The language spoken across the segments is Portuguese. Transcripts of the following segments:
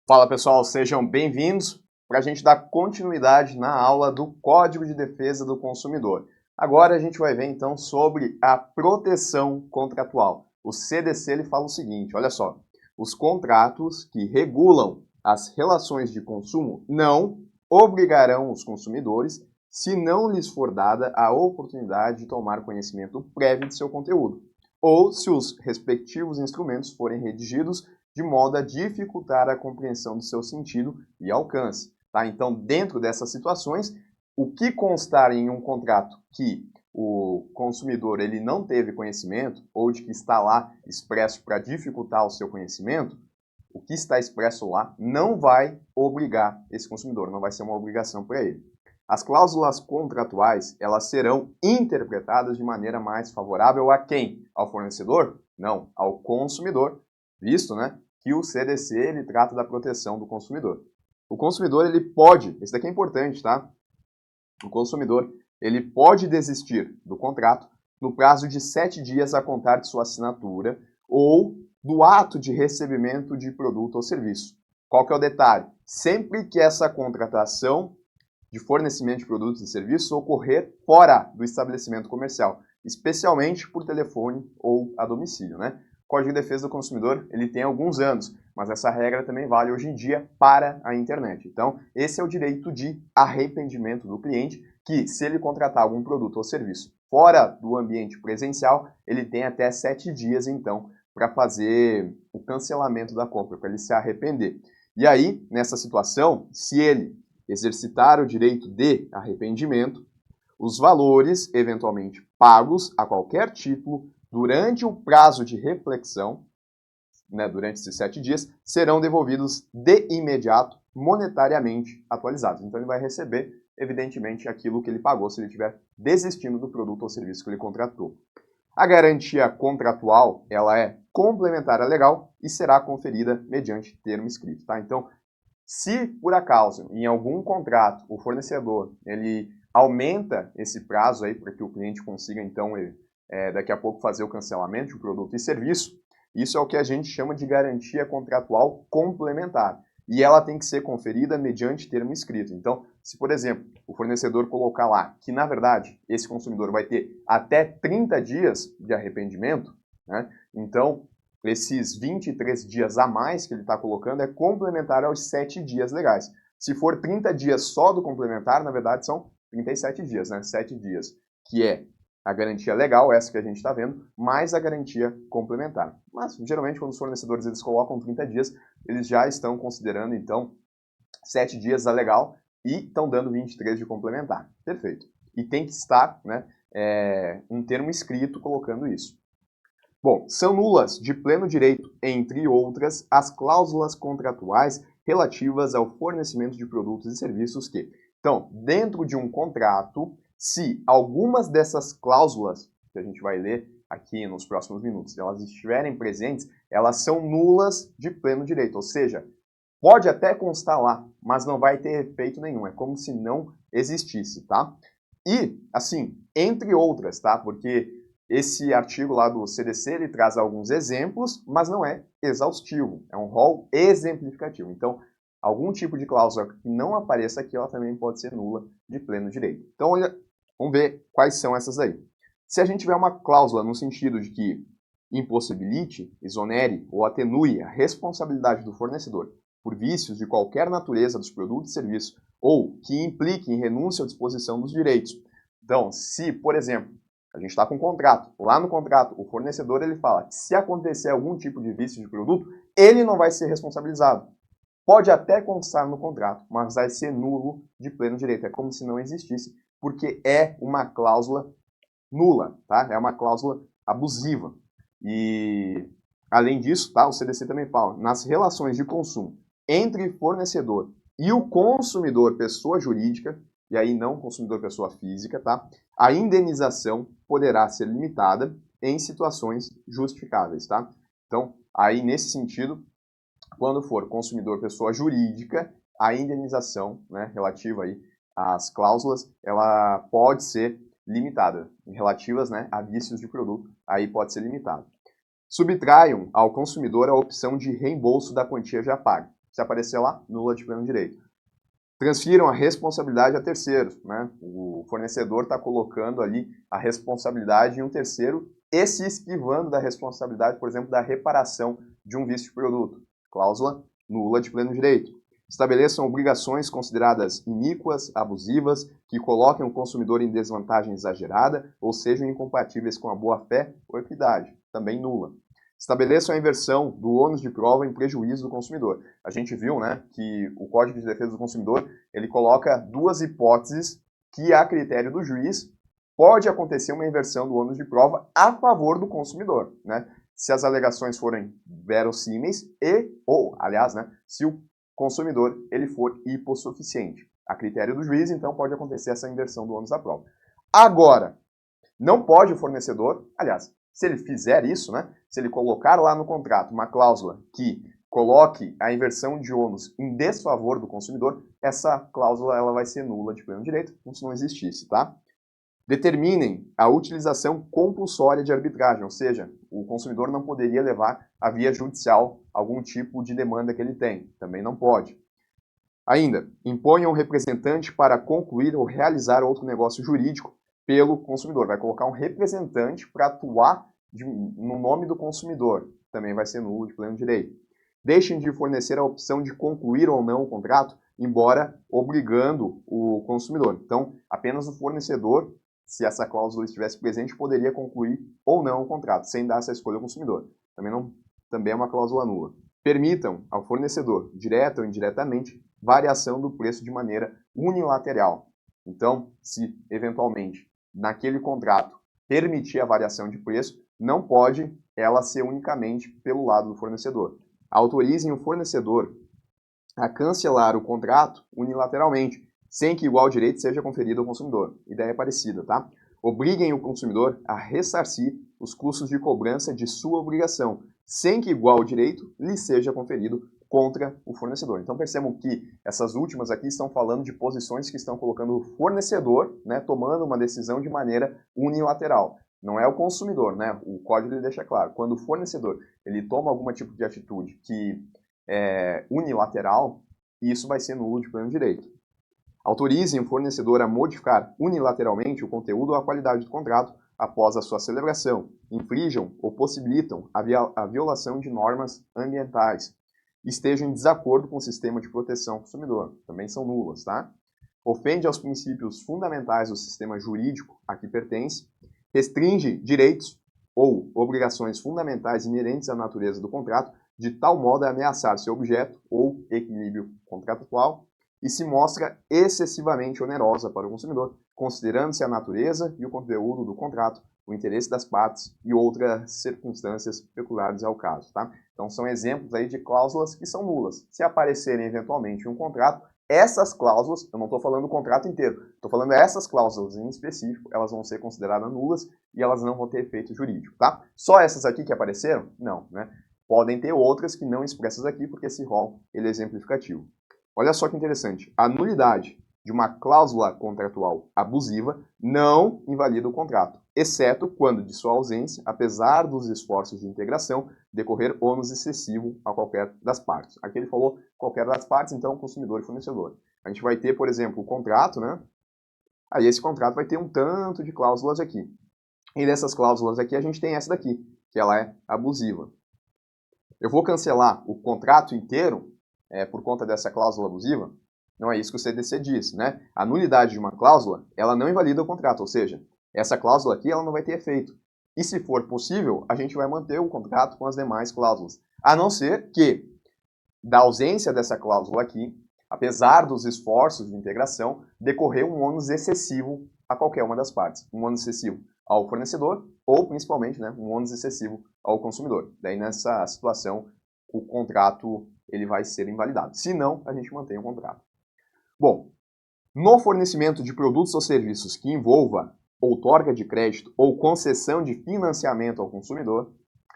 Fala pessoal, sejam bem-vindos para a gente dar continuidade na aula do Código de Defesa do Consumidor. Agora a gente vai ver então sobre a proteção contratual. O CDC ele fala o seguinte, olha só, os contratos que regulam as relações de consumo não obrigarão os consumidores se não lhes for dada a oportunidade de tomar conhecimento prévio de seu conteúdo, ou se os respectivos instrumentos forem redigidos de modo a dificultar a compreensão do seu sentido e alcance. Tá? Então, dentro dessas situações, o que constar em um contrato que o consumidor ele não teve conhecimento ou de que está lá expresso para dificultar o seu conhecimento, o que está expresso lá não vai obrigar esse consumidor, não vai ser uma obrigação para ele. As cláusulas contratuais, elas serão interpretadas de maneira mais favorável a quem? Ao fornecedor? Não, ao consumidor, visto, né, que o CDC ele trata da proteção do consumidor. O consumidor ele pode, esse daqui é importante, tá? O consumidor ele pode desistir do contrato no prazo de 7 dias a contar de sua assinatura ou do ato de recebimento de produto ou serviço. Qual que é o detalhe? Sempre que essa contratação de fornecimento de produtos e serviços ocorrer fora do estabelecimento comercial, especialmente por telefone ou a domicílio, né? O Código de Defesa do Consumidor ele tem alguns anos, mas essa regra também vale hoje em dia para a internet. Então, esse é o direito de arrependimento do cliente, que se ele contratar algum produto ou serviço fora do ambiente presencial, ele tem até 7 dias, então, para fazer o cancelamento da compra, para ele se arrepender. E aí, nessa situação, se ele exercitar o direito de arrependimento, os valores eventualmente pagos a qualquer título durante o prazo de reflexão, né, durante esses 7 dias, serão devolvidos de imediato, monetariamente atualizados. Então ele vai receber, evidentemente, aquilo que ele pagou se ele estiver desistindo do produto ou serviço que ele contratou. A garantia contratual, ela é complementar à legal e será conferida mediante termo escrito, tá? Então, se por acaso, em algum contrato, o fornecedor ele aumenta esse prazo aí para que o cliente consiga, então, daqui a pouco fazer o cancelamento de um produto e serviço, isso é o que a gente chama de garantia contratual complementar. E ela tem que ser conferida mediante termo escrito. Então, se, por exemplo, o fornecedor colocar lá que, na verdade, esse consumidor vai ter até 30 dias de arrependimento, né? Então, esses 23 dias a mais que ele está colocando é complementar aos 7 dias legais. Se for 30 dias só do complementar, na verdade são 37 dias, né? 7 dias, que é a garantia legal, essa que a gente está vendo, mais a garantia complementar. Mas, geralmente, quando os fornecedores eles colocam 30 dias, eles já estão considerando, então, 7 dias a legal e estão dando 23 de complementar. Perfeito. E tem que estar, né, um termo escrito colocando isso. Bom, são nulas de pleno direito, entre outras, as cláusulas contratuais relativas ao fornecimento de produtos e serviços que, então, dentro de um contrato, se algumas dessas cláusulas, que a gente vai ler aqui nos próximos minutos, elas estiverem presentes, elas são nulas de pleno direito, ou seja, pode até constar lá, mas não vai ter efeito nenhum, é como se não existisse, tá? E, assim, entre outras, tá? Porque esse artigo lá do CDC, ele traz alguns exemplos, mas não é exaustivo, é um rol exemplificativo. Então, algum tipo de cláusula que não apareça aqui, ela também pode ser nula de pleno direito. Então, olha, vamos ver quais são essas aí. Se a gente tiver uma cláusula no sentido de que impossibilite, exonere ou atenue a responsabilidade do fornecedor por vícios de qualquer natureza dos produtos e serviços, ou que implique em renúncia à disposição dos direitos. Então, se, por exemplo, a gente está com um contrato, lá no contrato o fornecedor ele fala que se acontecer algum tipo de vício de produto, ele não vai ser responsabilizado. Pode até constar no contrato, mas vai ser nulo de pleno direito, é como se não existisse, porque é uma cláusula nula, tá? É uma cláusula abusiva. E, além disso, tá? O CDC também fala, nas relações de consumo entre fornecedor e o consumidor, pessoa jurídica, e aí não consumidor, pessoa física, tá? A indenização poderá ser limitada em situações justificáveis, tá? Então, aí nesse sentido, quando for consumidor, pessoa jurídica, a indenização, né, relativa aí às cláusulas, ela pode ser limitada, relativas, né, a vícios de produto, aí pode ser limitado. Subtraiam ao consumidor a opção de reembolso da quantia já paga. Se aparecer lá, nula de pleno direito. Transfiram a responsabilidade a terceiros, né? O fornecedor está colocando ali a responsabilidade em um terceiro e se esquivando da responsabilidade, por exemplo, da reparação de um vício de produto. Cláusula nula de pleno direito. Estabeleçam obrigações consideradas iníquas, abusivas, que coloquem o consumidor em desvantagem exagerada ou sejam incompatíveis com a boa-fé ou equidade. Também nula. Estabeleçam a inversão do ônus de prova em prejuízo do consumidor. A gente viu, né, que o Código de Defesa do Consumidor, ele coloca duas hipóteses que, a critério do juiz, pode acontecer uma inversão do ônus de prova a favor do consumidor, né? Se as alegações forem verossímeis aliás, né, se o consumidor ele for hipossuficiente. A critério do juiz, então, pode acontecer essa inversão do ônus da prova. Agora, não pode o fornecedor, aliás, se ele fizer isso, né, se ele colocar lá no contrato uma cláusula que coloque a inversão de ônus em desfavor do consumidor, essa cláusula ela vai ser nula de pleno direito, como se não existisse, tá? Determinem a utilização compulsória de arbitragem, ou seja, o consumidor não poderia levar à via judicial algum tipo de demanda que ele tem, também não pode. Ainda, imponham um representante para concluir ou realizar outro negócio jurídico pelo consumidor. Vai colocar um representante para atuar no nome do consumidor. Também vai ser nulo de pleno direito. Deixem de fornecer a opção de concluir ou não o contrato, embora obrigando o consumidor. Então, apenas o fornecedor, se essa cláusula estivesse presente, poderia concluir ou não o contrato, sem dar essa escolha ao consumidor. Também é uma cláusula nula. Permitam ao fornecedor, direta ou indiretamente, variação do preço de maneira unilateral. Então, se eventualmente naquele contrato permitir a variação de preço, não pode ela ser unicamente pelo lado do fornecedor. Autorizem o fornecedor a cancelar o contrato unilateralmente, sem que igual direito seja conferido ao consumidor. Ideia parecida, tá? Obriguem o consumidor a ressarcir os custos de cobrança de sua obrigação, sem que igual direito lhe seja conferido contra o fornecedor. Então percebam que essas últimas aqui estão falando de posições que estão colocando o fornecedor, né, tomando uma decisão de maneira unilateral. Não é o consumidor, né? O código ele deixa claro. Quando o fornecedor ele toma algum tipo de atitude que é unilateral, isso vai ser nulo de pleno direito. Autorizem o fornecedor a modificar unilateralmente o conteúdo ou a qualidade do contrato após a sua celebração. Infringam ou possibilitam a violação de normas ambientais. Estejam em desacordo com o sistema de proteção ao consumidor. Também são nulas, tá? Ofende aos princípios fundamentais do sistema jurídico a que pertence. Restringe direitos ou obrigações fundamentais inerentes à natureza do contrato, de tal modo a ameaçar seu objeto ou equilíbrio contratual, e se mostra excessivamente onerosa para o consumidor, considerando-se a natureza e o conteúdo do contrato, o interesse das partes e outras circunstâncias peculiares ao caso, tá? Então são exemplos aí de cláusulas que são nulas. Se aparecerem eventualmente em um contrato, essas cláusulas, eu não estou falando do contrato inteiro, estou falando essas cláusulas em específico, elas vão ser consideradas nulas e elas não vão ter efeito jurídico, tá? Só essas aqui que apareceram? Não, né? Podem ter outras que não expressas aqui, porque esse rol ele é exemplificativo. Olha só que interessante, a nulidade de uma cláusula contratual abusiva não invalida o contrato, exceto quando de sua ausência, apesar dos esforços de integração, decorrer ônus excessivo a qualquer das partes. Aqui ele falou qualquer das partes, então consumidor e fornecedor. A gente vai ter, por exemplo, o contrato, né? Aí esse contrato vai ter um tanto de cláusulas aqui. E dessas cláusulas aqui a gente tem essa daqui, que ela é abusiva. Eu vou cancelar o contrato inteiro por conta dessa cláusula abusiva? Não é isso que o CDC diz, né? A nulidade de uma cláusula, ela não invalida o contrato, ou seja, essa cláusula aqui ela não vai ter efeito. E se for possível, a gente vai manter o contrato com as demais cláusulas. A não ser que, da ausência dessa cláusula aqui, apesar dos esforços de integração, decorrer um ônus excessivo a qualquer uma das partes. Um ônus excessivo ao fornecedor ou, principalmente, né, um ônus excessivo ao consumidor. Daí, nessa situação, o contrato ele vai ser invalidado. Se não, a gente mantém o contrato. Bom, no fornecimento de produtos ou serviços que envolva outorga de crédito ou concessão de financiamento ao consumidor,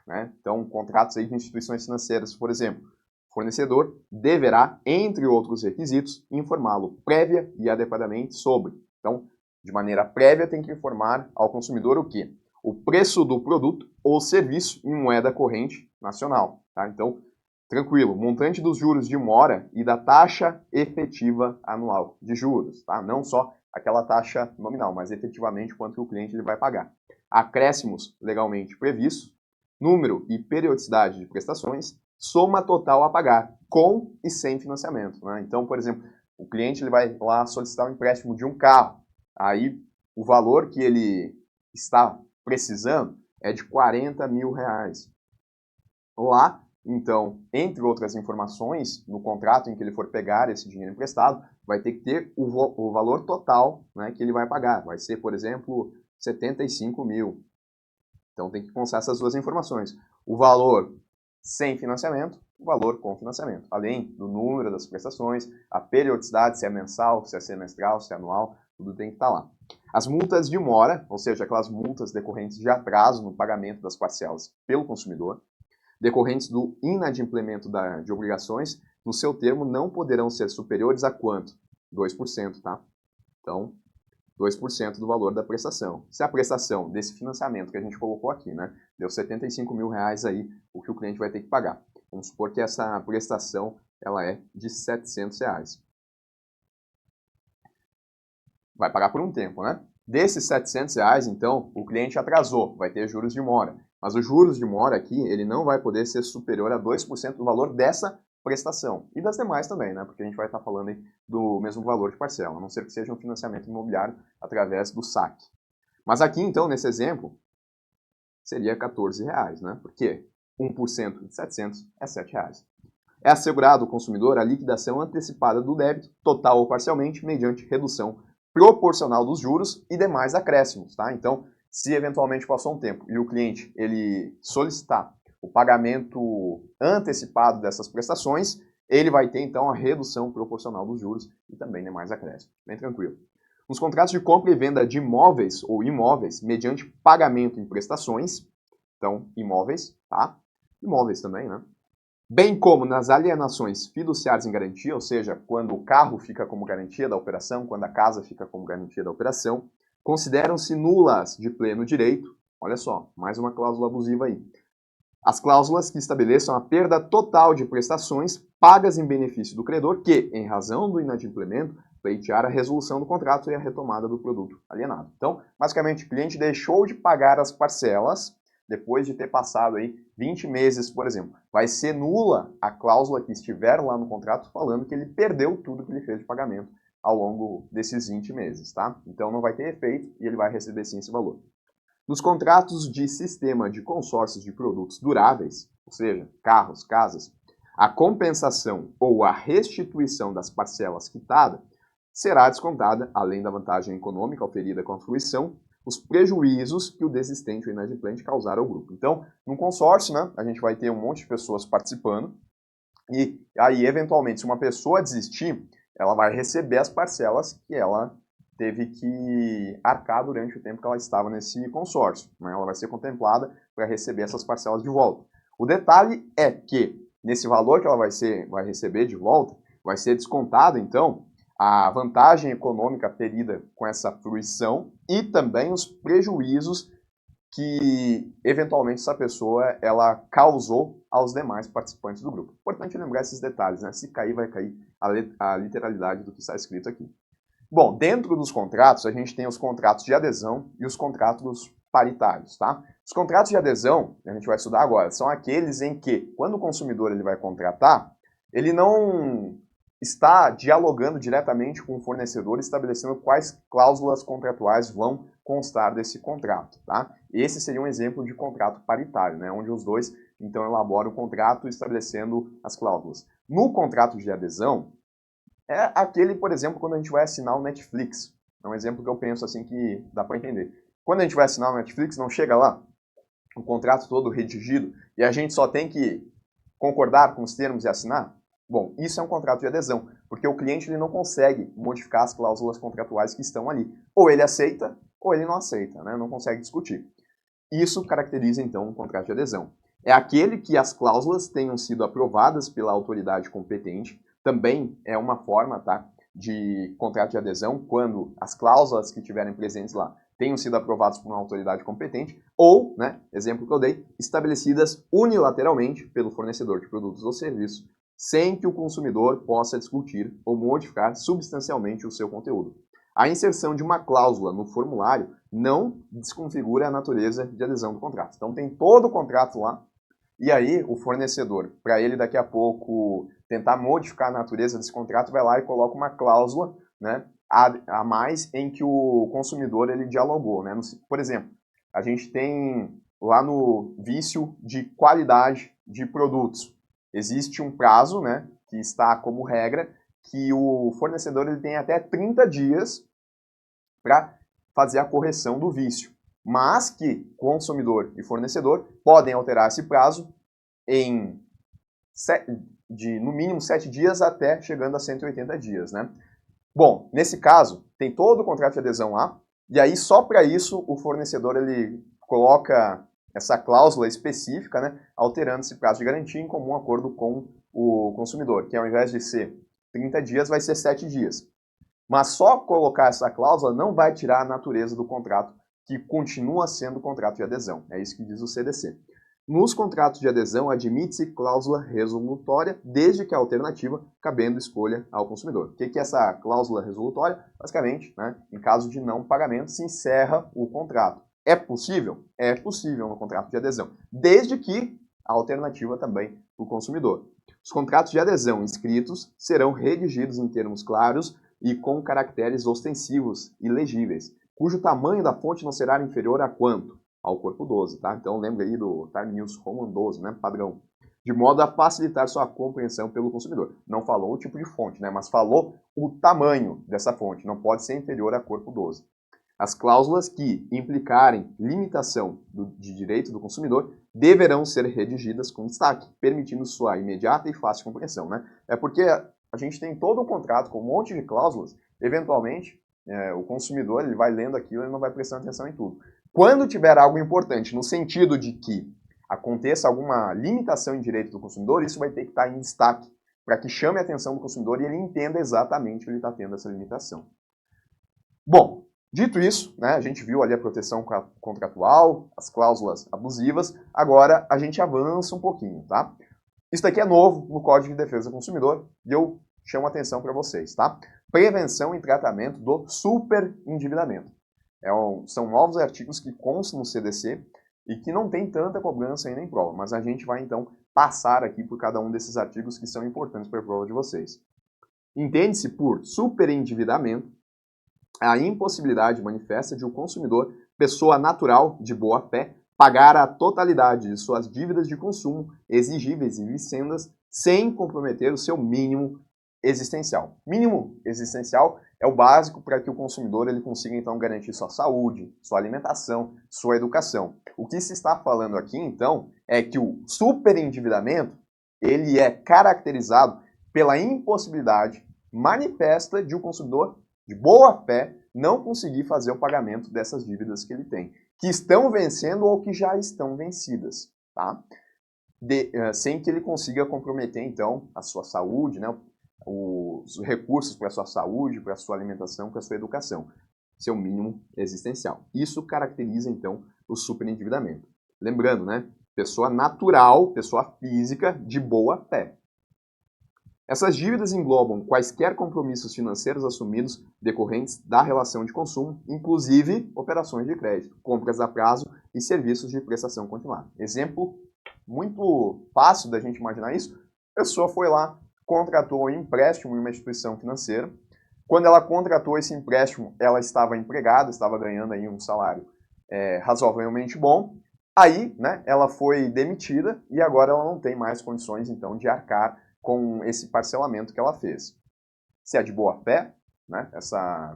né, então contratos aí de instituições financeiras, por exemplo, o fornecedor deverá, entre outros requisitos, informá-lo prévia e adequadamente sobre. Então, de maneira prévia, tem que informar ao consumidor o quê? O preço do produto ou serviço em moeda corrente nacional. Tá? Então, Tranquilo, montante dos juros de mora e da taxa efetiva anual de juros, tá? Não só aquela taxa nominal, mas efetivamente quanto que o cliente ele vai pagar. Acréscimos legalmente previstos, número e periodicidade de prestações, soma total a pagar, com e sem financiamento, né? Então, por exemplo, o cliente ele vai lá solicitar um empréstimo de um carro, aí o valor que ele está precisando é de R$40 mil. Lá, então, entre outras informações, no contrato em que ele for pegar esse dinheiro emprestado, vai ter que ter o valor total, né, que ele vai pagar. Vai ser, por exemplo, 75 mil. Então tem que constar essas duas informações. O valor sem financiamento, o valor com financiamento. Além do número das prestações, a periodicidade, se é mensal, se é semestral, se é anual, tudo tem que estar lá. As multas de mora, ou seja, aquelas multas decorrentes de atraso no pagamento das parcelas pelo consumidor, decorrentes do inadimplemento de obrigações, no seu termo não poderão ser superiores a quanto? 2%, tá? Então, 2% do valor da prestação. Se a prestação desse financiamento que a gente colocou aqui, né, deu 75 mil reais aí, o que o cliente vai ter que pagar. Vamos supor que essa prestação ela é de 700 reais. Vai pagar por um tempo, né? Desses 700 reais, então, o cliente atrasou, vai ter juros de mora. Mas os juros de mora aqui, ele não vai poder ser superior a 2% do valor dessa prestação. E das demais também, né? Porque a gente vai estar falando aí do mesmo valor de parcela, a não ser que seja um financiamento imobiliário através do saque. Mas aqui, então, nesse exemplo, seria 14 reais, né? Porque 1% de 700 é 7 reais. É assegurado ao consumidor a liquidação antecipada do débito, total ou parcialmente, mediante redução proporcional dos juros e demais acréscimos, tá? Então, se eventualmente passou um tempo e o cliente ele solicitar o pagamento antecipado dessas prestações, ele vai ter então a redução proporcional dos juros e também demais acréscimos. Bem tranquilo. Nos contratos de compra e venda de imóveis ou imóveis, mediante pagamento em prestações, então imóveis, tá? Imóveis também, né? Bem como nas alienações fiduciárias em garantia, ou seja, quando o carro fica como garantia da operação, quando a casa fica como garantia da operação, consideram-se nulas de pleno direito, olha só, mais uma cláusula abusiva aí, as cláusulas que estabeleçam a perda total de prestações pagas em benefício do credor que, em razão do inadimplemento, pleitear a resolução do contrato e a retomada do produto alienado. Então, basicamente, o cliente deixou de pagar as parcelas depois de ter passado aí 20 meses, por exemplo. Vai ser nula a cláusula que estiver lá no contrato falando que ele perdeu tudo que ele fez de pagamento ao longo desses 20 meses, tá? Então não vai ter efeito e ele vai receber sim esse valor. Nos contratos de sistema de consórcios de produtos duráveis, ou seja, carros, casas, a compensação ou a restituição das parcelas quitadas será descontada, além da vantagem econômica oferida com a fruição, os prejuízos que o desistente ou inadimplente causar ao grupo. Então, num consórcio, né, a gente vai ter um monte de pessoas participando e aí, eventualmente, se uma pessoa desistir, ela vai receber as parcelas que ela teve que arcar durante o tempo que ela estava nesse consórcio, né? Ela vai ser contemplada para receber essas parcelas de volta. O detalhe é que, nesse valor que ela vai receber de volta, vai ser descontado, então, a vantagem econômica terida com essa fruição e também os prejuízos que, eventualmente, essa pessoa ela causou aos demais participantes do grupo. Importante lembrar esses detalhes, né? Se cair, vai cair a literalidade do que está escrito aqui. Bom, dentro dos contratos, a gente tem os contratos de adesão e os contratos paritários, tá? Os contratos de adesão, a gente vai estudar agora, são aqueles em que, quando o consumidor ele vai contratar, ele não está dialogando diretamente com o fornecedor, estabelecendo quais cláusulas contratuais vão constar desse contrato, tá? Esse seria um exemplo de contrato paritário, né? Onde os dois, então, elaboram o contrato estabelecendo as cláusulas. No contrato de adesão, é aquele, por exemplo, quando a gente vai assinar o Netflix. É um exemplo que eu penso assim que dá para entender. Quando a gente vai assinar o Netflix, não chega lá o contrato todo redigido e a gente só tem que concordar com os termos e assinar? Bom, isso é um contrato de adesão, porque o cliente ele não consegue modificar as cláusulas contratuais que estão ali. Ou ele aceita, ou ele não aceita, né? Não consegue discutir. Isso caracteriza, então, um contrato de adesão. É aquele que as cláusulas tenham sido aprovadas pela autoridade competente. Também é uma forma, tá, de contrato de adesão, quando as cláusulas que estiverem presentes lá tenham sido aprovados por uma autoridade competente, ou, né, exemplo que eu dei, estabelecidas unilateralmente pelo fornecedor de produtos ou serviços, sem que o consumidor possa discutir ou modificar substancialmente o seu conteúdo. A inserção de uma cláusula no formulário não desconfigura a natureza de adesão do contrato. Então tem todo o contrato lá, e aí o fornecedor, para ele daqui a pouco tentar modificar a natureza desse contrato, vai lá e coloca uma cláusula, né, a mais em que o consumidor ele dialogou, né? Por exemplo, a gente tem lá no vício de qualidade de produtos, existe um prazo, né, que está como regra, que o fornecedor ele tem até 30 dias para fazer a correção do vício, mas que consumidor e fornecedor podem alterar esse prazo em no mínimo 7 dias até chegando a 180 dias, né? Bom, nesse caso, tem todo o contrato de adesão lá, e aí só para isso o fornecedor ele coloca essa cláusula específica, né, alterando esse prazo de garantia em comum acordo com o consumidor, que ao invés de ser 30 dias, vai ser 7 dias. Mas só colocar essa cláusula não vai tirar a natureza do contrato, que continua sendo contrato de adesão. É isso que diz o CDC. Nos contratos de adesão, admite-se cláusula resolutória, desde que a alternativa cabendo escolha ao consumidor. O que é essa cláusula resolutória? Basicamente, né, em caso de não pagamento, se encerra o contrato. É possível? É possível no contrato de adesão, desde que a alternativa também para o consumidor. Os contratos de adesão inscritos serão redigidos em termos claros e com caracteres ostensivos e legíveis, cujo tamanho da fonte não será inferior a quanto? Ao corpo 12, tá? Então lembra aí do Time News Roman 12, né? Padrão. De modo a facilitar sua compreensão pelo consumidor. Não falou o tipo de fonte, né? Mas falou o tamanho dessa fonte. Não pode ser inferior a corpo 12. As cláusulas que implicarem limitação de direito do consumidor deverão ser redigidas com destaque, permitindo sua imediata e fácil compreensão, né? É porque a gente tem todo um contrato com um monte de cláusulas, eventualmente o consumidor ele vai lendo aquilo e não vai prestando atenção em tudo. Quando tiver algo importante, no sentido de que aconteça alguma limitação em direito do consumidor, isso vai ter que estar em destaque, para que chame a atenção do consumidor e ele entenda exatamente que ele está tendo essa limitação. Bom, dito isso, né, a gente viu ali a proteção contratual, as cláusulas abusivas, agora a gente avança um pouquinho, tá? Isso daqui é novo no Código de Defesa do Consumidor e eu chamo a atenção para vocês, tá? Prevenção e tratamento do superendividamento. São novos artigos que constam no CDC e que não tem tanta cobrança ainda em prova, mas a gente vai então passar aqui por cada um desses artigos que são importantes para a prova de vocês. Entende-se por superendividamento a impossibilidade manifesta de o consumidor, pessoa natural de boa fé, pagar a totalidade de suas dívidas de consumo exigíveis e vicendas sem comprometer o seu mínimo existencial. Mínimo existencial é o básico para que o consumidor ele consiga então garantir sua saúde, sua alimentação, sua educação. O que se está falando aqui então é que o superendividamento ele é caracterizado pela impossibilidade manifesta de o consumidor de boa fé não conseguir fazer o pagamento dessas dívidas que ele tem, que estão vencendo ou que já estão vencidas, tá? Sem que ele consiga comprometer então a sua saúde, né? Os recursos para a sua saúde, para a sua alimentação, para a sua educação. Seu mínimo existencial. Isso caracteriza, então, o superendividamento. Lembrando, né? Pessoa natural, pessoa física de boa fé. Essas dívidas englobam quaisquer compromissos financeiros assumidos decorrentes da relação de consumo, inclusive operações de crédito, compras a prazo e serviços de prestação continuada. Exemplo muito fácil da gente imaginar isso. A pessoa foi lá, contratou um empréstimo em uma instituição financeira. Quando ela contratou esse empréstimo, ela estava empregada, estava ganhando aí um salário razoavelmente bom. Aí, né, ela foi demitida e agora ela não tem mais condições, então, de arcar com esse parcelamento que ela fez. Se é de boa fé, né,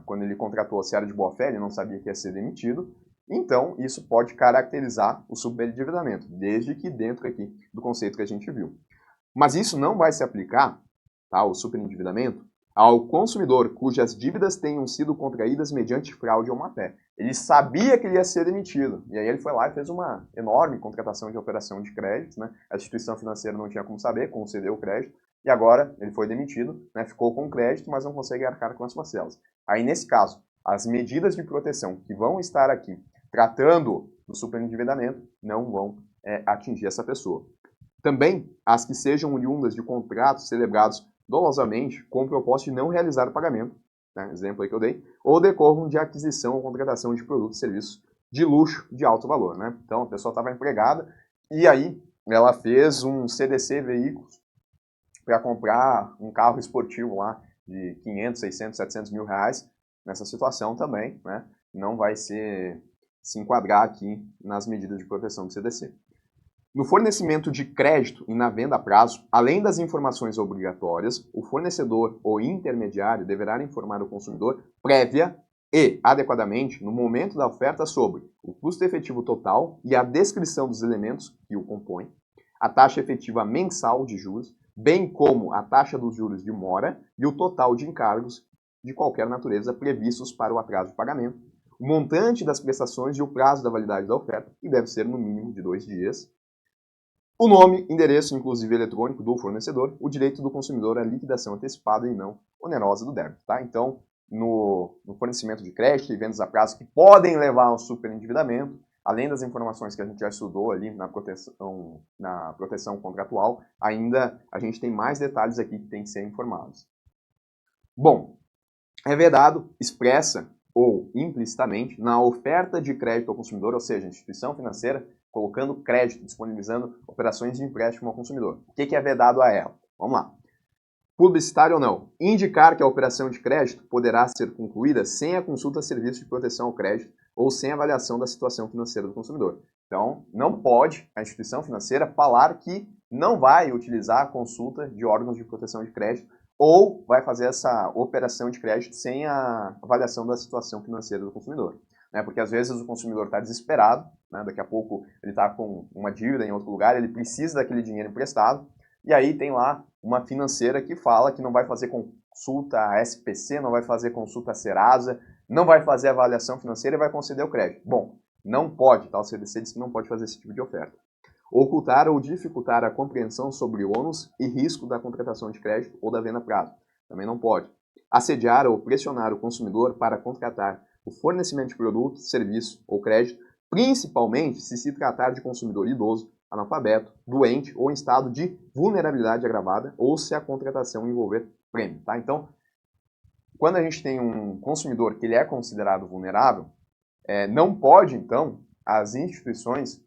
quando ele contratou, se era de boa fé, ele não sabia que ia ser demitido, então isso pode caracterizar o superendividamento, desde que dentro aqui do conceito que a gente viu. Mas isso não vai se aplicar, tá, o superendividamento, ao consumidor cujas dívidas tenham sido contraídas mediante fraude ou má-fé. Ele sabia que ele ia ser demitido, e aí ele foi lá e fez uma enorme contratação de operação de crédito, né? A instituição financeira não tinha como saber, concedeu o crédito, e agora ele foi demitido, né? Ficou com crédito, mas não consegue arcar com as parcelas. Aí, nesse caso, as medidas de proteção que vão estar aqui tratando do superendividamento não vão atingir essa pessoa. Também as que sejam oriundas de contratos celebrados dolosamente com o propósito de não realizar o pagamento, né, exemplo aí que eu dei, ou decorram de aquisição ou contratação de produtos e serviços de luxo de alto valor. Né? Então a pessoa estava empregada e aí ela fez um CDC veículos para comprar um carro esportivo lá de 500, 600, 700 mil reais. Nessa situação também, né, não vai se enquadrar aqui nas medidas de proteção do CDC. No fornecimento de crédito e na venda a prazo, além das informações obrigatórias, o fornecedor ou intermediário deverá informar o consumidor prévia e adequadamente no momento da oferta sobre o custo efetivo total e a descrição dos elementos que o compõem, a taxa efetiva mensal de juros, bem como a taxa dos juros de mora e o total de encargos de qualquer natureza previstos para o atraso de pagamento, o montante das prestações e o prazo da validade da oferta, que deve ser no mínimo de 2 dias, o nome, endereço, inclusive eletrônico do fornecedor, o direito do consumidor à liquidação antecipada e não onerosa do débito. Tá? Então, no fornecimento de crédito e vendas a prazo que podem levar ao superendividamento, além das informações que a gente já estudou ali na proteção contratual, ainda a gente tem mais detalhes aqui que tem que ser informados. Bom, é vedado, expressa ou implicitamente na oferta de crédito ao consumidor, ou seja, a instituição financeira colocando crédito, disponibilizando operações de empréstimo ao consumidor. O que é vedado a ela? Vamos lá. Publicitário ou não, indicar que a operação de crédito poderá ser concluída sem a consulta a serviço de proteção ao crédito ou sem avaliação da situação financeira do consumidor. Então, não pode a instituição financeira falar que não vai utilizar a consulta de órgãos de proteção de crédito ou vai fazer essa operação de crédito sem a avaliação da situação financeira do consumidor. Porque às vezes o consumidor está desesperado, né? Daqui a pouco ele está com uma dívida em outro lugar, ele precisa daquele dinheiro emprestado, e aí tem lá uma financeira que fala que não vai fazer consulta a SPC, não vai fazer consulta a Serasa, não vai fazer avaliação financeira e vai conceder o crédito. Bom, não pode, tá? O CDC diz que não pode fazer esse tipo de oferta. Ocultar ou dificultar a compreensão sobre o ônus e risco da contratação de crédito ou da venda a prazo. Também não pode. Assediar ou pressionar o consumidor para contratar o fornecimento de produto, serviço ou crédito, principalmente se tratar de consumidor idoso, analfabeto, doente ou em estado de vulnerabilidade agravada ou se a contratação envolver prêmio. Tá? Então, quando a gente tem um consumidor que ele é considerado vulnerável, não pode, então, as instituições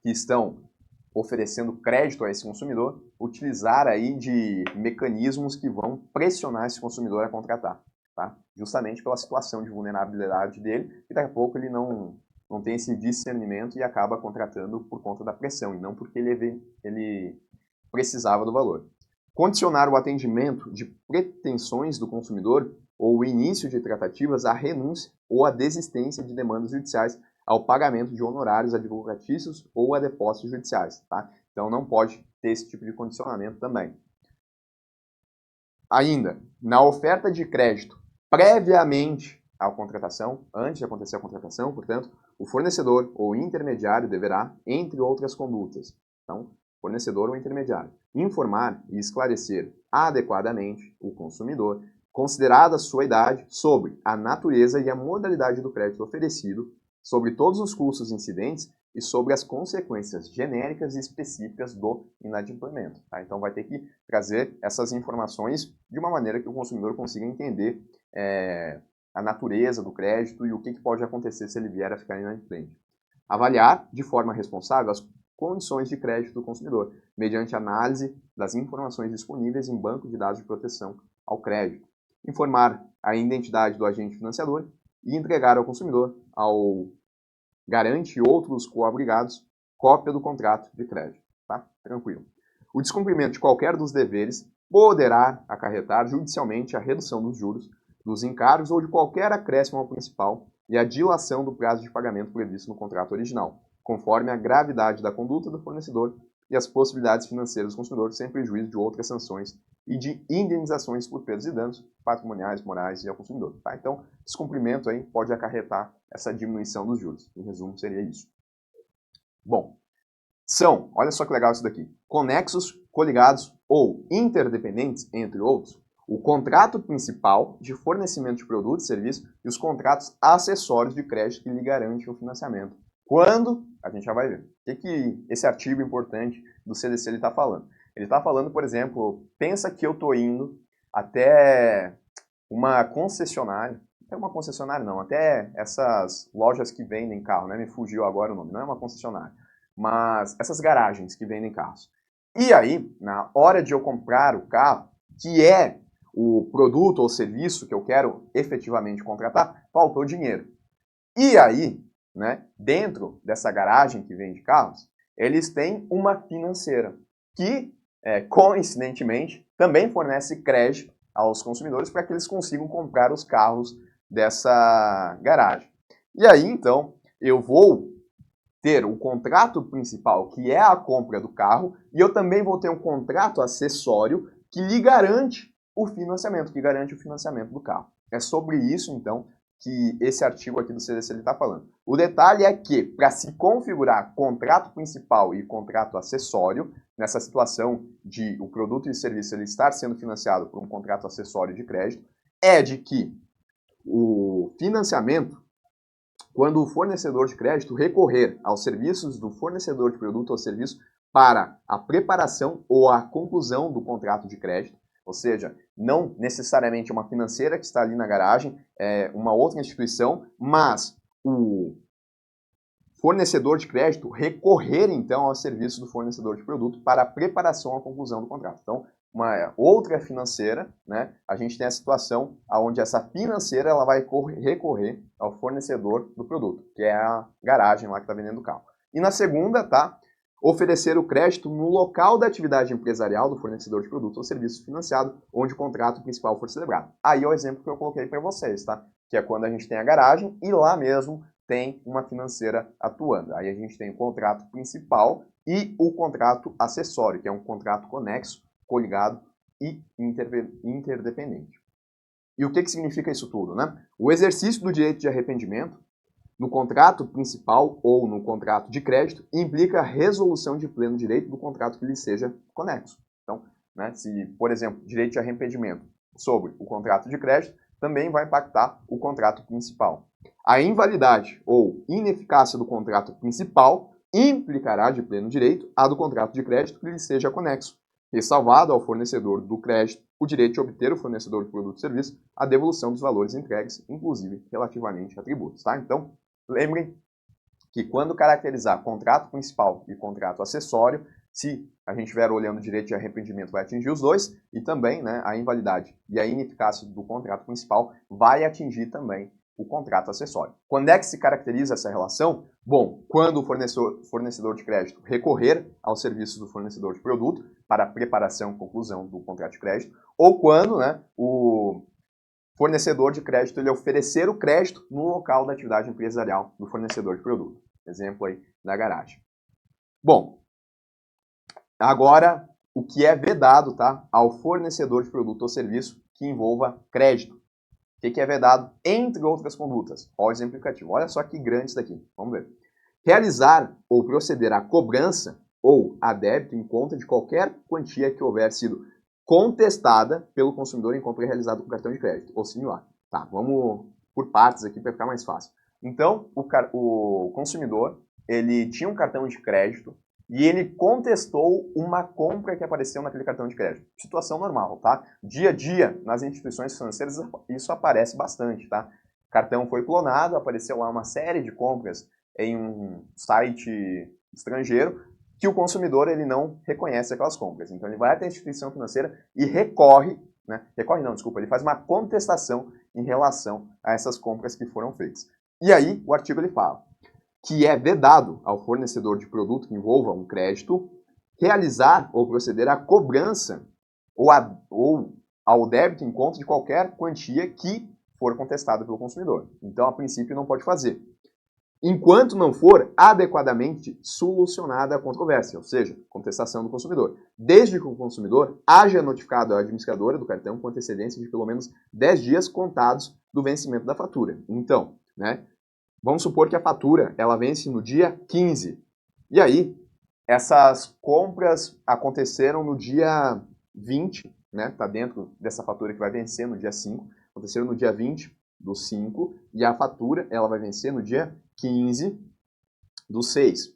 que estão oferecendo crédito a esse consumidor utilizar aí de mecanismos que vão pressionar esse consumidor a contratar. Tá? Justamente pela situação de vulnerabilidade dele, e daqui a pouco ele não tem esse discernimento e acaba contratando por conta da pressão, e não porque ele precisava do valor. Condicionar o atendimento de pretensões do consumidor ou o início de tratativas à renúncia ou à desistência de demandas judiciais ao pagamento de honorários advocatícios ou a depósitos judiciais. Tá? Então não pode ter esse tipo de condicionamento também. Ainda, na oferta de crédito previamente à contratação, antes de acontecer a contratação, portanto, o fornecedor ou intermediário deverá, entre outras condutas, então, fornecedor ou intermediário, informar e esclarecer adequadamente o consumidor, considerada a sua idade, sobre a natureza e a modalidade do crédito oferecido, sobre todos os custos incidentes e sobre as consequências genéricas e específicas do inadimplemento. Tá? Então vai ter que trazer essas informações de uma maneira que o consumidor consiga entender a natureza do crédito e o que pode acontecer se ele vier a ficar inadimplente. Avaliar de forma responsável as condições de crédito do consumidor, mediante análise das informações disponíveis em banco de dados de proteção ao crédito. Informar a identidade do agente financiador e entregar ao consumidor, ao garante e outros coobrigados, cópia do contrato de crédito. Tá? Tranquilo. O descumprimento de qualquer dos deveres poderá acarretar judicialmente a redução dos juros, dos encargos ou de qualquer acréscimo ao principal e a dilação do prazo de pagamento previsto no contrato original, conforme a gravidade da conduta do fornecedor e as possibilidades financeiras do consumidor, sem prejuízo de outras sanções e de indenizações por perdas e danos patrimoniais, morais e ao consumidor. Tá? Então, descumprimento aí pode acarretar essa diminuição dos juros. Em resumo, seria isso. Bom, olha só que legal isso daqui, conexos, coligados ou interdependentes, entre outros, o contrato principal de fornecimento de produtos e serviços e os contratos acessórios de crédito que lhe garantem o financiamento. Quando? A gente já vai ver. O que esse artigo importante do CDC está falando? Ele está falando, por exemplo, pensa que eu estou indo até uma concessionária, até essas lojas que vendem carro, né? Me fugiu agora o nome, não é uma concessionária, mas essas garagens que vendem carros. E aí, na hora de eu comprar o carro, que é o produto ou serviço que eu quero efetivamente contratar, faltou dinheiro. E aí, né, dentro dessa garagem que vende carros, eles têm uma financeira que, coincidentemente, também fornece crédito aos consumidores para que eles consigam comprar os carros dessa garagem. E aí, então, eu vou ter o contrato principal, que é a compra do carro, e eu também vou ter um contrato acessório que lhe garante o financiamento, do carro. É sobre isso, então, que esse artigo aqui do CDC está falando. O detalhe é que, para se configurar contrato principal e contrato acessório, nessa situação de o produto e serviço ele estar sendo financiado por um contrato acessório de crédito, é de que o financiamento, quando o fornecedor de crédito recorrer aos serviços do fornecedor de produto ou serviço para a preparação ou a conclusão do contrato de crédito, ou seja, não necessariamente uma financeira que está ali na garagem, uma outra instituição, mas o fornecedor de crédito recorrer, então, ao serviço do fornecedor de produto para a preparação ou a conclusão do contrato. Então, uma outra financeira, né, a gente tem a situação onde essa financeira ela vai recorrer ao fornecedor do produto, que é a garagem lá que está vendendo o carro. E na segunda, tá? Oferecer o crédito no local da atividade empresarial do fornecedor de produto ou serviço financiado, onde o contrato principal for celebrado. Aí é o exemplo que eu coloquei para vocês, tá? Que é quando a gente tem a garagem e lá mesmo tem uma financeira atuando. Aí a gente tem o contrato principal e o contrato acessório, que é um contrato conexo, coligado e interdependente. E o que significa isso tudo, né? O exercício do direito de arrependimento no contrato principal ou no contrato de crédito implica a resolução de pleno direito do contrato que lhe seja conexo. Então, né, se, por exemplo, direito de arrependimento sobre o contrato de crédito, também vai impactar o contrato principal. A invalidade ou ineficácia do contrato principal implicará de pleno direito a do contrato de crédito que lhe seja conexo, ressalvado ao fornecedor do crédito o direito de obter o fornecedor de produto e serviço a devolução dos valores entregues, inclusive relativamente a tributos. Tá? Então, lembrem que quando caracterizar contrato principal e contrato acessório, se a gente estiver olhando o direito de arrependimento, vai atingir os dois, e também, né, a invalidade e a ineficácia do contrato principal vai atingir também o contrato acessório. Quando é que se caracteriza essa relação? Bom, quando o fornecedor de crédito recorrer aos serviços do fornecedor de produto para a preparação e conclusão do contrato de crédito, ou quando, né, o fornecedor de crédito ele oferecer o crédito no local da atividade empresarial do fornecedor de produto. Exemplo aí da garagem. Bom, agora o que é vedado, tá, ao fornecedor de produto ou serviço que envolva crédito. O que é vedado, entre outras condutas? Olha o exemplificativo. Olha só que grande isso daqui. Vamos ver. Realizar ou proceder à cobrança ou a débito em conta de qualquer quantia que houver sido contestada pelo consumidor em compra realizada com cartão de crédito ou similar. Tá, vamos por partes aqui para ficar mais fácil. Então, o consumidor, ele tinha um cartão de crédito e ele contestou uma compra que apareceu naquele cartão de crédito. Situação normal, tá? Dia a dia, nas instituições financeiras, isso aparece bastante, tá? Cartão foi clonado, apareceu lá uma série de compras em um site estrangeiro que o consumidor ele não reconhece aquelas compras. Então ele vai até a instituição financeira e recorre, né? Ele faz uma contestação em relação a essas compras que foram feitas. E aí o artigo ele fala que é vedado ao fornecedor de produto que envolva um crédito realizar ou proceder à cobrança ou ao débito em conta de qualquer quantia que for contestada pelo consumidor. Então, a princípio, não pode fazer, enquanto não for adequadamente solucionada a controvérsia, ou seja, contestação do consumidor, desde que o consumidor haja notificado a administradora do cartão com antecedência de pelo menos 10 dias contados do vencimento da fatura. Então, né, vamos supor que a fatura ela vence no dia 15. E aí, essas compras aconteceram no dia 20, né? Está dentro dessa fatura que vai vencer no dia 5, aconteceu no dia 20 do 5, e a fatura ela vai vencer no dia 15 do 6.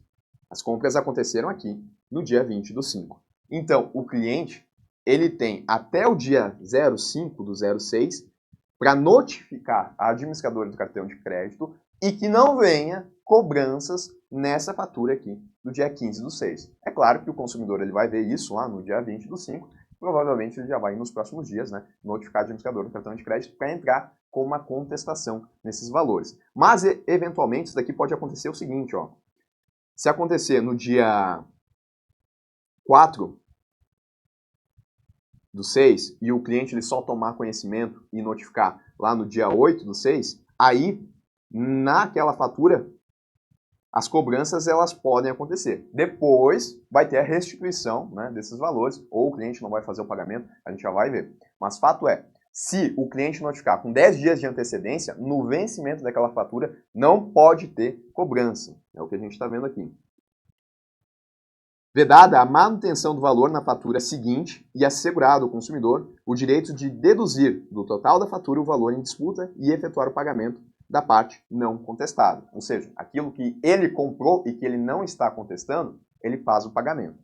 As compras aconteceram aqui no dia 20 do 5. Então, o cliente ele tem até o dia 05 do 06 para notificar a administradora do cartão de crédito e que não venha cobranças nessa fatura aqui do dia 15 do 6. É claro que o consumidor ele vai ver isso lá no dia 20 do 5, provavelmente ele já vai nos próximos dias, né, notificar a administradora do cartão de crédito para entrar com uma contestação nesses valores. Mas, eventualmente, isso daqui pode acontecer o seguinte, ó. Se acontecer no dia 4 do 6 e o cliente ele só tomar conhecimento e notificar lá no dia 8 do 6, aí, naquela fatura, as cobranças elas podem acontecer. Depois vai ter a restituição, né, desses valores, ou o cliente não vai fazer o pagamento, a gente já vai ver. Mas fato é, se o cliente notificar com 10 dias de antecedência, no vencimento daquela fatura não pode ter cobrança. É o que a gente está vendo aqui. Vedada a manutenção do valor na fatura seguinte e assegurado ao consumidor o direito de deduzir do total da fatura o valor em disputa e efetuar o pagamento da parte não contestada. Ou seja, aquilo que ele comprou e que ele não está contestando, ele faz o pagamento.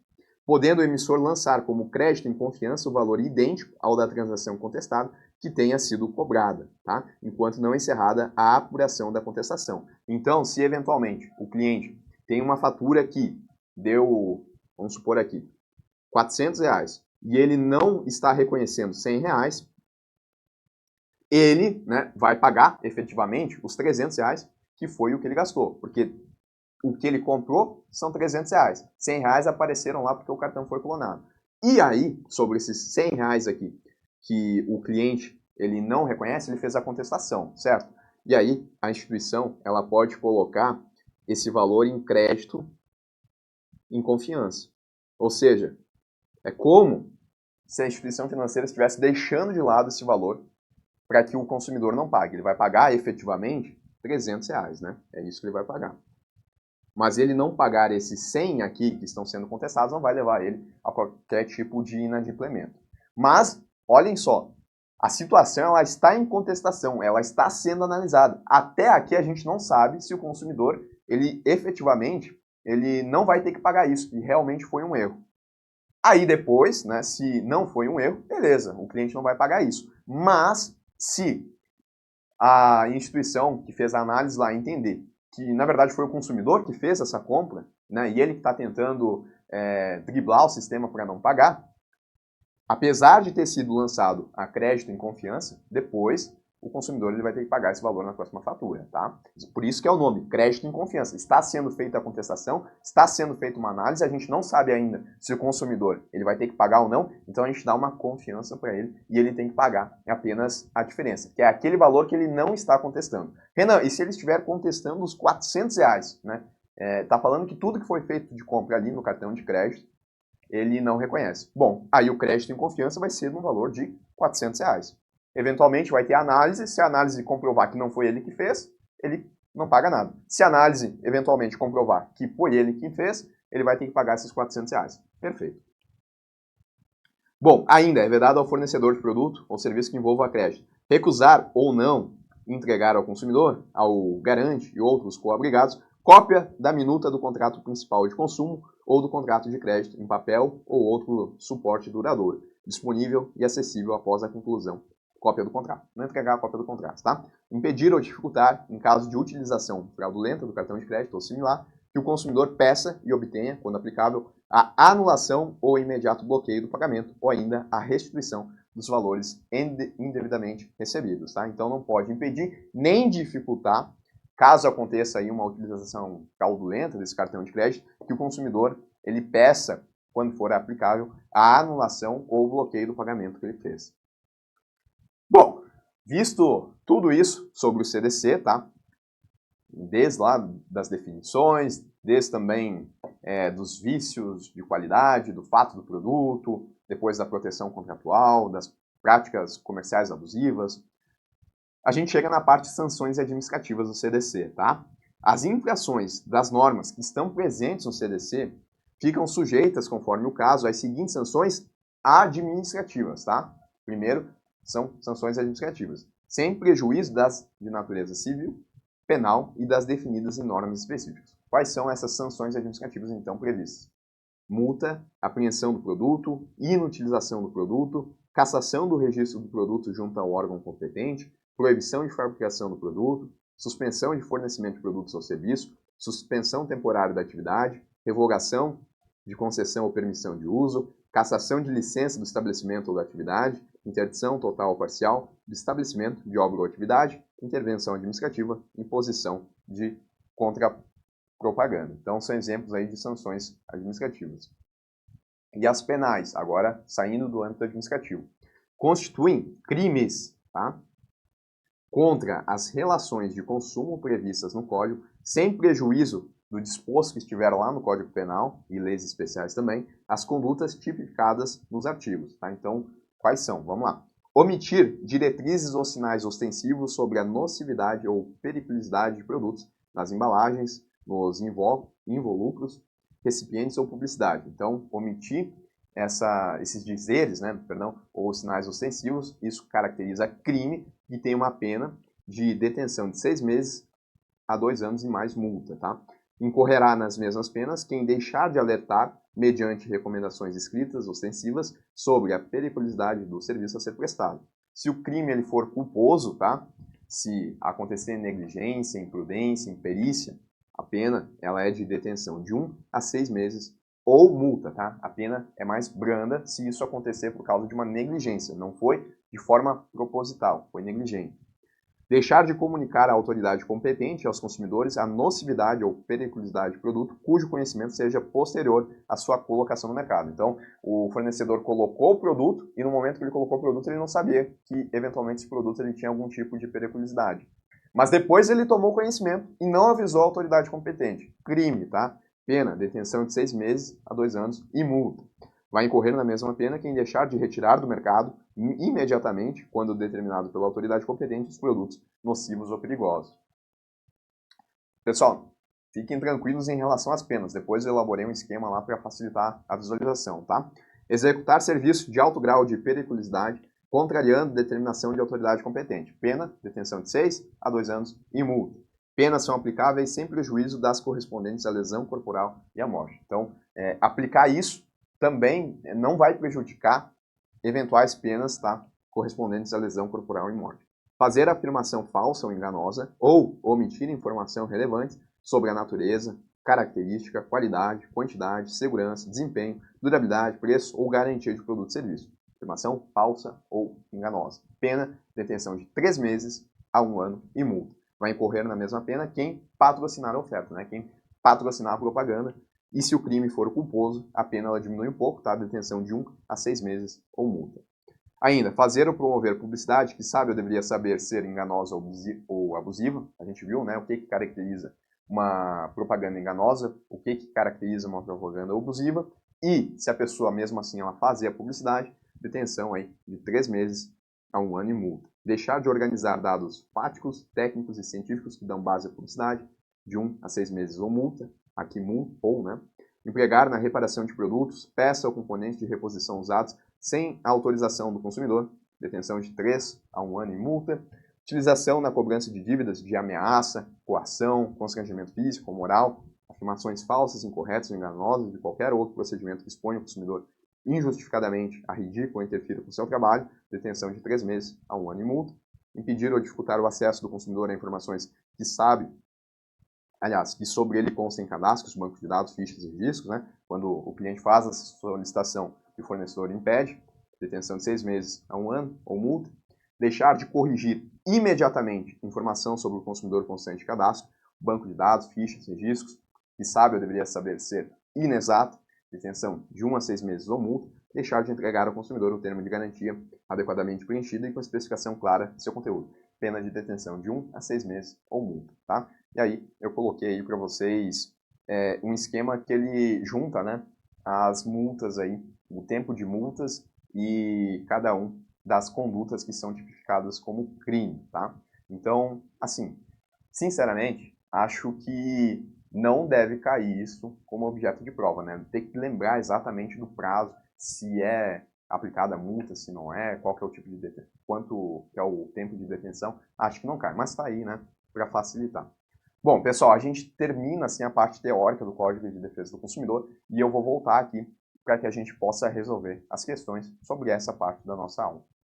Podendo o emissor lançar como crédito em confiança o valor idêntico ao da transação contestada que tenha sido cobrada, tá? Enquanto não encerrada a apuração da contestação. Então, se eventualmente o cliente tem uma fatura que deu, vamos supor aqui, R$400 e ele não está reconhecendo R$100, ele, né, vai pagar efetivamente os R$300 que foi o que ele gastou, porque o que ele comprou são R$300, R$100 apareceram lá porque o cartão foi clonado. E aí, sobre esses R$100 aqui, que o cliente ele não reconhece, ele fez a contestação, certo? E aí, a instituição ela pode colocar esse valor em crédito em confiança. Ou seja, é como se a instituição financeira estivesse deixando de lado esse valor para que o consumidor não pague. Ele vai pagar efetivamente R$300, né? É isso que ele vai pagar. Mas ele não pagar esses 100 aqui que estão sendo contestados não vai levar ele a qualquer tipo de inadimplemento. Mas, olhem só, a situação ela está em contestação, ela está sendo analisada. Até aqui a gente não sabe se o consumidor, ele efetivamente, ele não vai ter que pagar isso, que realmente foi um erro. Aí depois, né, se não foi um erro, beleza, o cliente não vai pagar isso. Mas, se a instituição que fez a análise lá entender que, na verdade, foi o consumidor que fez essa compra, né, e ele que está tentando driblar o sistema para não pagar, apesar de ter sido lançado a crédito em confiança, depois o consumidor ele vai ter que pagar esse valor na próxima fatura, tá? Por isso que é o nome, crédito em confiança. Está sendo feita a contestação, está sendo feita uma análise, a gente não sabe ainda se o consumidor ele vai ter que pagar ou não, então a gente dá uma confiança para ele e ele tem que pagar apenas a diferença, que é aquele valor que ele não está contestando. Renan, e se ele estiver contestando os R$400, né? Tá falando que tudo que foi feito de compra ali no cartão de crédito, ele não reconhece. Bom, aí o crédito em confiança vai ser no valor de R$400. Eventualmente vai ter análise, se a análise comprovar que não foi ele que fez, ele não paga nada. Se a análise eventualmente comprovar que foi ele que fez, ele vai ter que pagar esses R$400. Perfeito. Bom, ainda é vedado ao fornecedor de produto ou serviço que envolva crédito recusar ou não entregar ao consumidor, ao garante e outros coabrigados, cópia da minuta do contrato principal de consumo ou do contrato de crédito em papel ou outro suporte duradouro, disponível e acessível após a conclusão. Cópia do contrato. Não entregar a cópia do contrato, tá? Impedir ou dificultar, em caso de utilização fraudulenta do cartão de crédito ou similar, que o consumidor peça e obtenha, quando aplicável, a anulação ou imediato bloqueio do pagamento ou ainda a restituição dos valores indevidamente recebidos, tá? Então não pode impedir nem dificultar, caso aconteça aí uma utilização fraudulenta desse cartão de crédito, que o consumidor ele peça, quando for aplicável, a anulação ou bloqueio do pagamento que ele fez. Bom, visto tudo isso sobre o CDC, tá? Desde lá das definições, desde também dos vícios de qualidade, do fato do produto, depois da proteção contratual, das práticas comerciais abusivas, a gente chega na parte de sanções administrativas do CDC, tá? As infrações das normas que estão presentes no CDC ficam sujeitas, conforme o caso, às seguintes sanções administrativas, tá? Primeiro, são sanções administrativas, sem prejuízo das de natureza civil, penal e das definidas em normas específicas. Quais são essas sanções administrativas, então, previstas? Multa, apreensão do produto, inutilização do produto, cassação do registro do produto junto ao órgão competente, proibição de fabricação do produto, suspensão de fornecimento de produtos ou serviços, suspensão temporária da atividade, revogação de concessão ou permissão de uso, cassação de licença do estabelecimento ou da atividade, interdição total ou parcial do estabelecimento de obra ou atividade, intervenção administrativa, imposição de contrapropaganda. Então, são exemplos aí de sanções administrativas. E as penais, agora saindo do âmbito administrativo, constituem crimes, tá? Contra as relações de consumo previstas no Código, sem prejuízo do disposto que estiver lá no Código Penal e leis especiais também, as condutas tipificadas nos artigos. Tá? Então, quais são? Vamos lá. Omitir diretrizes ou sinais ostensivos sobre a nocividade ou periculosidade de produtos nas embalagens, nos involucros, recipientes ou publicidade. Então, omitir esses dizeres, ou sinais ostensivos, isso caracteriza crime e tem uma pena de detenção de 6 meses a 2 anos e mais multa, tá? Incorrerá nas mesmas penas quem deixar de alertar, mediante recomendações escritas ostensivas, sobre a periculosidade do serviço a ser prestado. Se o crime ele for culposo, tá? Se acontecer negligência, imprudência, imperícia, a pena ela é de detenção de 1 a 6 meses ou multa, tá? A pena é mais branda se isso acontecer por causa de uma negligência, não foi de forma proposital, foi negligente. Deixar de comunicar à autoridade competente aos consumidores a nocividade ou periculosidade do produto cujo conhecimento seja posterior à sua colocação no mercado. Então, o fornecedor colocou o produto e no momento que ele colocou o produto ele não sabia que eventualmente esse produto ele tinha algum tipo de periculosidade. Mas depois ele tomou conhecimento e não avisou a autoridade competente. Crime, tá? Pena, detenção de 6 meses a 2 anos e multa. Vai incorrer na mesma pena quem deixar de retirar do mercado imediatamente, quando determinado pela autoridade competente, os produtos nocivos ou perigosos. Pessoal, fiquem tranquilos em relação às penas. Depois eu elaborei um esquema lá para facilitar a visualização, tá? Executar serviço de alto grau de periculosidade, contrariando determinação de autoridade competente. Pena, detenção de 6 a 2 anos e multa. Penas são aplicáveis sem prejuízo das correspondentes à lesão corporal e à morte. Então, aplicar isso também não vai prejudicar eventuais penas, tá, correspondentes à lesão corporal e morte. Fazer afirmação falsa ou enganosa ou omitir informação relevante sobre a natureza, característica, qualidade, quantidade, segurança, desempenho, durabilidade, preço ou garantia de produto e serviço. Afirmação falsa ou enganosa. Pena, detenção de 3 meses a 1 ano e multa. Vai incorrer na mesma pena quem patrocinar a oferta, né? Quem patrocinar a propaganda. E se o crime for culposo, a pena ela diminui um pouco, tá? Detenção de 1 a 6 meses ou multa. Ainda, fazer ou promover publicidade que sabe ou deveria saber ser enganosa ou abusiva. A gente viu, né? O que caracteriza uma propaganda enganosa, o que caracteriza uma propaganda abusiva. E se a pessoa, mesmo assim, ela fazer a publicidade, detenção aí de 3 meses a 1 ano e multa. Deixar de organizar dados fáticos, técnicos e científicos que dão base à publicidade, de 1 a 6 meses ou multa. Aqui ou, né? Empregar na reparação de produtos, peça ou componentes de reposição usados sem a autorização do consumidor, detenção de 3 a 1 ano e multa. Utilização na cobrança de dívidas de ameaça, coação, constrangimento físico ou moral, afirmações falsas, incorretas ou enganosas de qualquer outro procedimento que exponha o consumidor injustificadamente a ridículo ou interfira com o seu trabalho, detenção de 3 meses a 1 ano e multa. Impedir ou dificultar o acesso do consumidor a informações que sabe, aliás, que sobre ele constem cadastros, bancos de dados, fichas e registros, né? Quando o cliente faz a solicitação e o fornecedor impede, detenção de 6 meses a 1 ano ou multa. Deixar de corrigir imediatamente informação sobre o consumidor constante de cadastro, banco de dados, fichas, registros, que sabe ou deveria saber ser inexato, detenção de 1 a 6 meses ou multa. Deixar de entregar ao consumidor o termo de garantia adequadamente preenchido e com especificação clara de seu conteúdo. Pena de detenção de 1 a 6 meses ou multa, tá? E aí eu coloquei aí para vocês um esquema que ele junta, né, as multas aí, o tempo de multas e cada um das condutas que são tipificadas como crime, tá? Então, assim, sinceramente, acho que não deve cair isso como objeto de prova, né? Tem que lembrar exatamente do prazo, se é aplicada a multa, se não é, qual que é o tipo de detenção, quanto que é o tempo de detenção, acho que não cai, mas está aí, né, para facilitar. Bom, pessoal, a gente termina assim a parte teórica do Código de Defesa do Consumidor e eu vou voltar aqui para que a gente possa resolver as questões sobre essa parte da nossa aula.